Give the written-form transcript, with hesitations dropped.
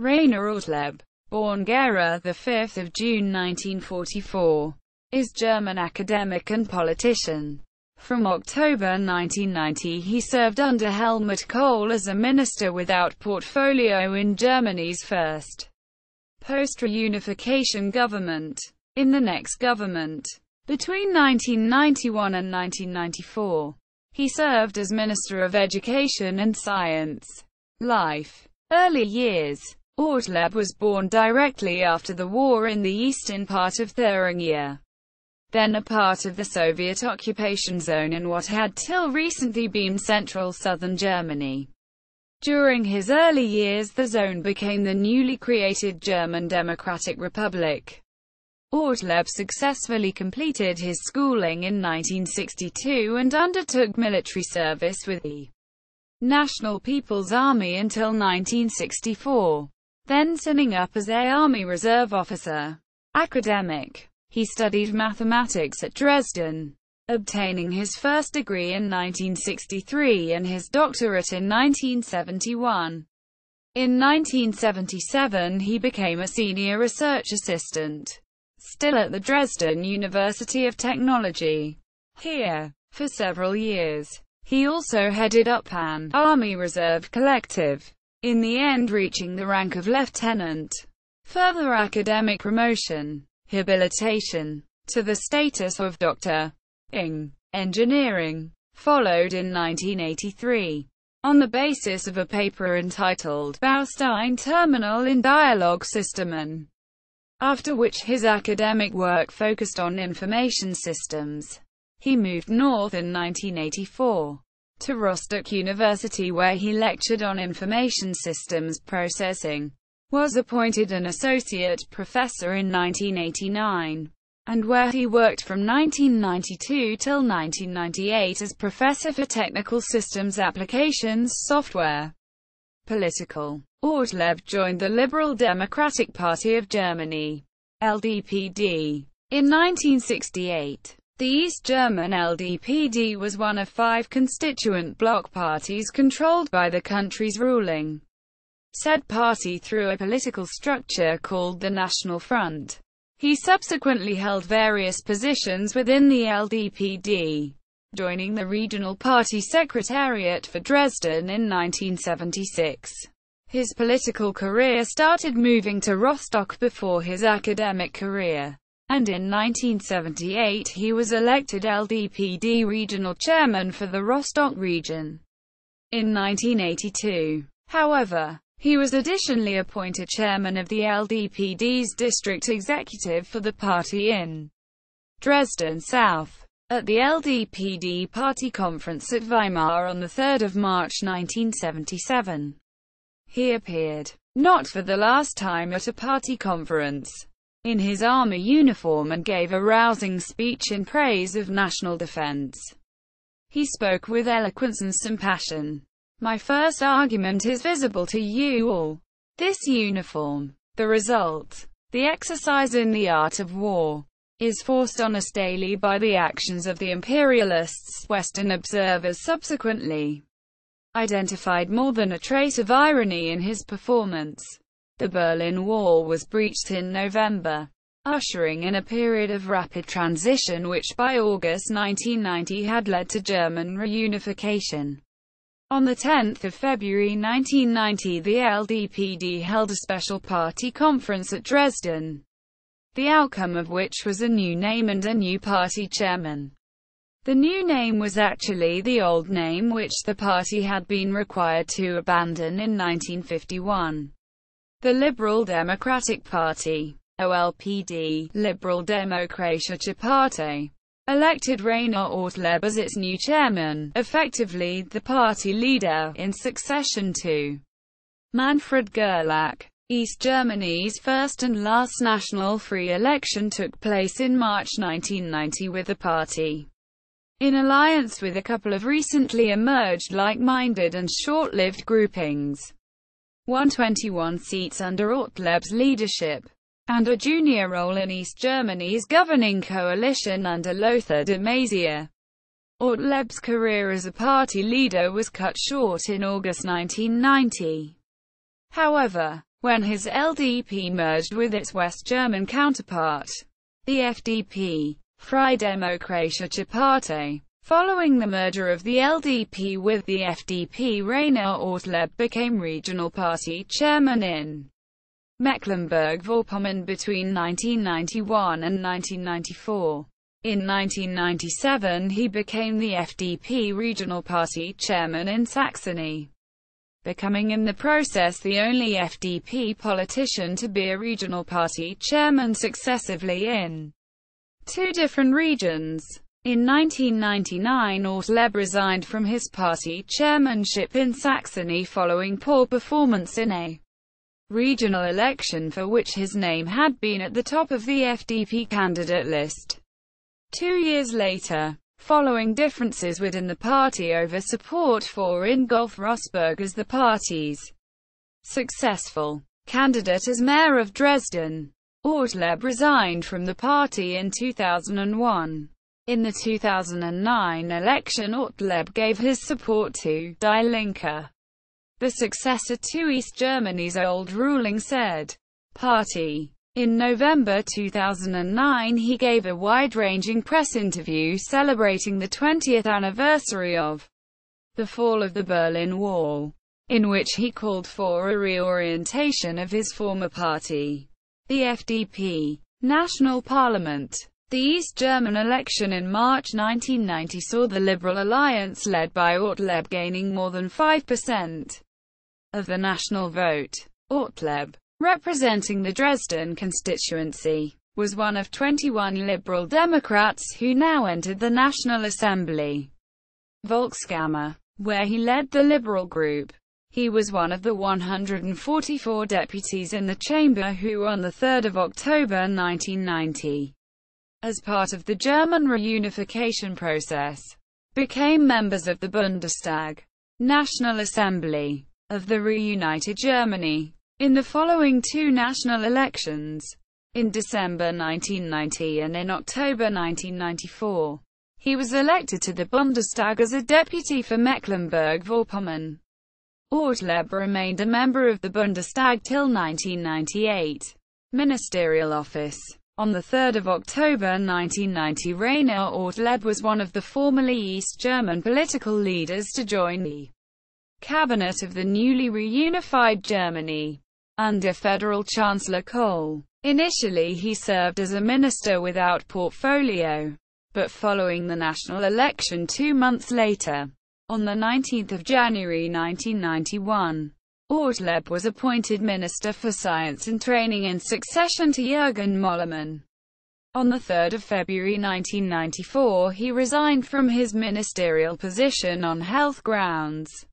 Rainer Ortleb, born Gera, 5 June 1944, is German academic and politician. From October 1990 he served under Helmut Kohl as a minister without portfolio in Germany's first post-reunification government. In the next government, between 1991 and 1994, he served as Minister of Education and Science. Life. Early years. Ortleb was born directly after the war in the eastern part of Thuringia, then a part of the Soviet occupation zone in what had till recently been central southern Germany. During his early years the zone became the newly created German Democratic Republic. Ortleb successfully completed his schooling in 1962 and undertook military service with the National People's Army until 1964, then signing up as an Army Reserve officer. Academic. He studied mathematics at Dresden, obtaining his first degree in 1963 and his doctorate in 1971. In 1977 he became a senior research assistant, still at the Dresden University of Technology. Here, for several years, he also headed up an Army Reserve collective, in the end reaching the rank of lieutenant. Further academic promotion, habilitation, to the status of Doctor in Engineering, followed in 1983, on the basis of a paper entitled Baustein Terminal in Dialogsystemen, after which his academic work focused on information systems. He moved north in 1984, to Rostock University where he lectured on information systems processing, was appointed an associate professor in 1989, and where he worked from 1992 till 1998 as professor for technical systems applications software. Political. Ortleb joined the Liberal Democratic Party of Germany, LDPD, in 1968. The East German LDPD was one of 5 constituent bloc parties controlled by the country's ruling said party through a political structure called the National Front. He subsequently held various positions within the LDPD, joining the regional party secretariat for Dresden in 1976. His political career started moving to Rostock before his academic career, and in 1978 he was elected LDPD regional chairman for the Rostock region. In 1982, however, he was additionally appointed chairman of the LDPD's district executive for the party in Dresden South. At the LDPD party conference at Weimar on 3 March 1977, he appeared, not for the last time at a party conference, in his army uniform and gave a rousing speech in praise of national defense. He spoke with eloquence and some passion. My first argument is visible to you all. This uniform, the result, the exercise in the art of war, is forced on us daily by the actions of the imperialists. Western observers subsequently identified more than a trace of irony in his performance. The Berlin Wall was breached in November, ushering in a period of rapid transition which by August 1990 had led to German reunification. On 10 February 1990 the LDPD held a special party conference at Dresden, the outcome of which was a new name and a new party chairman. The new name was actually the old name which the party had been required to abandon in 1951. The Liberal Democratic Party, OLPD, Liberal Demokratische Partei, elected Rainer Ortleb as its new chairman, effectively the party leader, in succession to Manfred Gerlach. East Germany's first and last national free election took place in March 1990 with the party in alliance with a couple of recently emerged like-minded and short-lived groupings, won 21 seats under Ortleb's leadership, and a junior role in East Germany's governing coalition under Lothar de Maizière. Ortleb's career as a party leader was cut short in August 1990. However, when his LDP merged with its West German counterpart, the FDP, Freie Demokratische Partei. Following the merger of the LDP with the FDP, Rainer Ortleb became regional party chairman in Mecklenburg-Vorpommern between 1991 and 1994. In 1997 he became the FDP regional party chairman in Saxony, becoming in the process the only FDP politician to be a regional party chairman successively in two different regions. In 1999 Ortleb resigned from his party chairmanship in Saxony following poor performance in a regional election for which his name had been at the top of the FDP candidate list. 2 years later, following differences within the party over support for Ingolf Rosberg as the party's successful candidate as mayor of Dresden, Ortleb resigned from the party in 2001. In the 2009 election, Ortleb gave his support to Die Linke, the successor to East Germany's old ruling said party. In November 2009 he gave a wide-ranging press interview celebrating the 20th anniversary of the fall of the Berlin Wall, in which he called for a reorientation of his former party, the FDP. National Parliament. The East German election in March 1990 saw the Liberal Alliance led by Ortleb gaining more than 5% of the national vote. Ortleb, representing the Dresden constituency, was one of 21 Liberal Democrats who now entered the National Assembly, Volkskammer, where he led the Liberal group. He was one of the 144 deputies in the chamber who on 3 October 1990, as part of the German reunification process, became members of the Bundestag, National Assembly, of the reunited Germany. In the following two national elections, in December 1990 and in October 1994, he was elected to the Bundestag as a deputy for Mecklenburg-Vorpommern. Ortleb remained a member of the Bundestag till 1998. Ministerial office. On 3 October 1990, Rainer Ortleb was one of the formerly East German political leaders to join the cabinet of the newly reunified Germany, under Federal Chancellor Kohl. Initially he served as a minister without portfolio, but following the national election 2 months later, on 19 January 1991, Ortleb was appointed Minister for Science and Training in succession to Jürgen Mollermann. On 3 February 1994 he resigned from his ministerial position on health grounds.